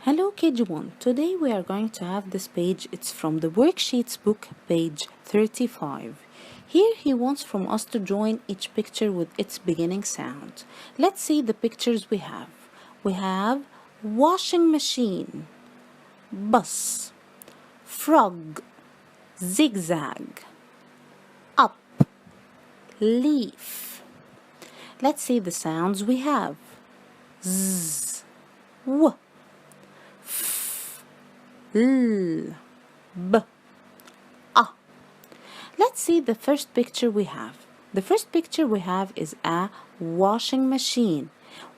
Hello KG1. Today we are going to have this page. It's from the worksheets book, page 35. Here he wants from us to join each picture with its beginning sound. Let's see the pictures we have. We have washing machine, bus, frog, zigzag, up, leaf. Let's see the sounds we have. Z, w, L, B, A. Let's see the first picture we have. The first picture we have is a washing machine.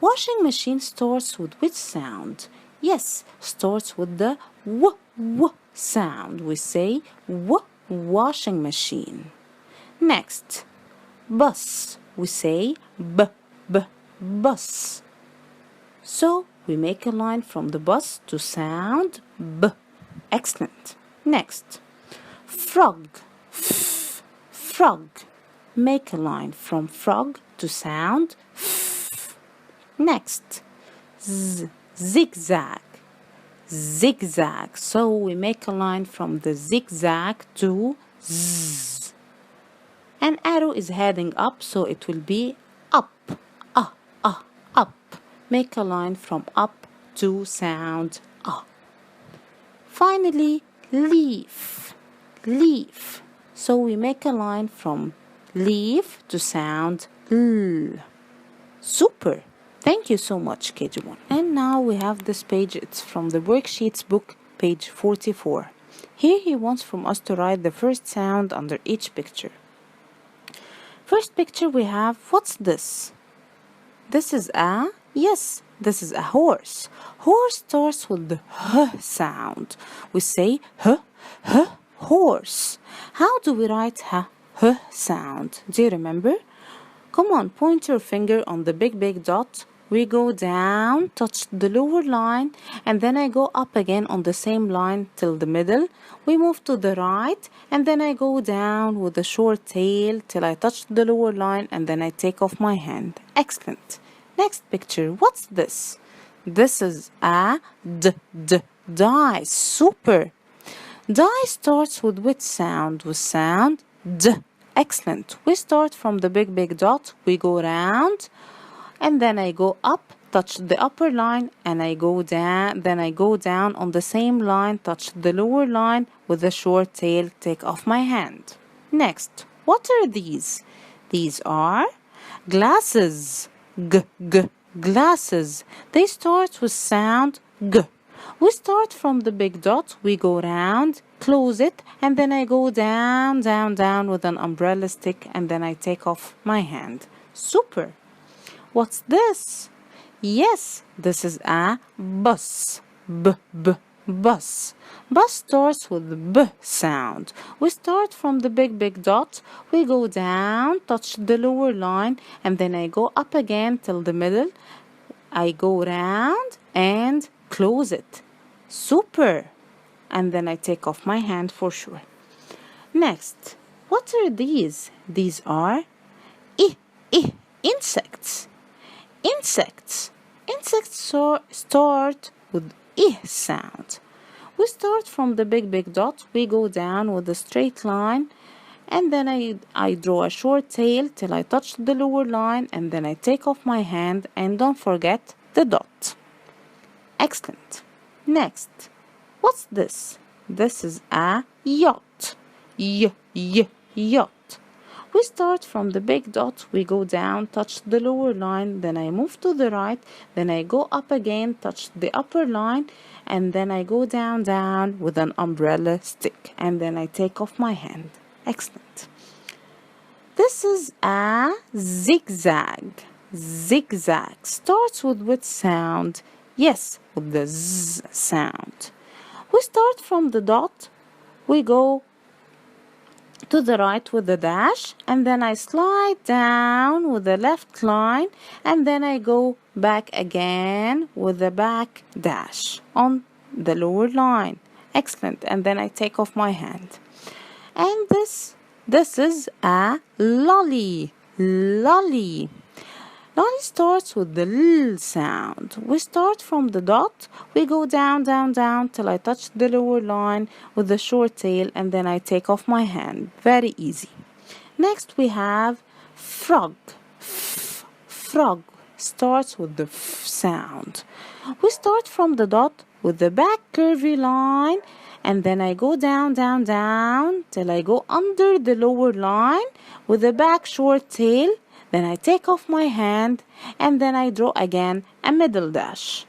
Washing machine starts with which sound? Yes, starts with the w sound. We say washing machine. Next, bus. We say bus. So we make a line from the bus to sound b. Excellent. Next, frog. Frog. Make a line from frog to sound f. Next, zigzag. Zigzag. So we make a line from the zigzag to z. An arrow is heading up, so it will be up. Up. Make a line from up to sound a. Finally, leaf. Leaf. So we make a line from leaf to sound l. Super. Thank you so much, KG1. And now we have this page. It's from the worksheets book, page 44. Here he wants from us to write the first sound under each picture. First picture we have, what's this? This is a, yes, this is a horse. Horse starts with the h sound. We say h, horse. How do we write h sound? Do you remember? Come on, point your finger on the big dot. We go down, touch the lower line, and then I go up again on the same line till the middle. We move to the right, and then I go down with a short tail till I touch the lower line, and then I take off my hand. Excellent. Next picture, what's this? This is a die. Super. Die starts with which sound? With sound d. Excellent. We start from the big dot, we go round, and then I go up, touch the upper line, and I go down, then I go down on the same line, touch the lower line with a short tail, take off my hand. Next, what are these? These are glasses. Glasses. They start with sound g. We start from the big dot, we go round, close it, and then I go down with an umbrella stick, and then I take off my hand. Super. What's this? Yes, this is a bus. Bus. Bus starts with the b sound. We start from the big dot, we go down, touch the lower line, and then I go up again till the middle. I go round and close it. Super. And then I take off my hand for sure. Next, what are these? These are insects. Insects. Insects start with I sound. We start from the big dot, we go down with a straight line, and then I draw a short tail till I touch the lower line, and then I take off my hand, and don't forget the dot. Excellent. Next, what's this? This is a yacht. Yacht. We start from the big dot, we go down, touch the lower line, then I move to the right, then I go up again, touch the upper line, and then I go down with an umbrella stick, and then I take off my hand. Excellent. This is a zigzag. Zigzag starts with which sound? Yes, with the z sound. We start from the dot, we go to the right with the dash, and then I slide down with the left line, and then I go back again with the back dash on the lower line. Excellent. And then I take off my hand. And this is a lolly. Line starts with the L sound. We start from the dot, we go down, down, down till I touch the lower line with the short tail, and then I take off my hand. Very easy. Next we have frog. Frog starts with the F sound. We start from the dot with the back curvy line, and then I go down, down, down till I go under the lower line with the back short tail. Then I take off my hand, and then I draw again a middle dash.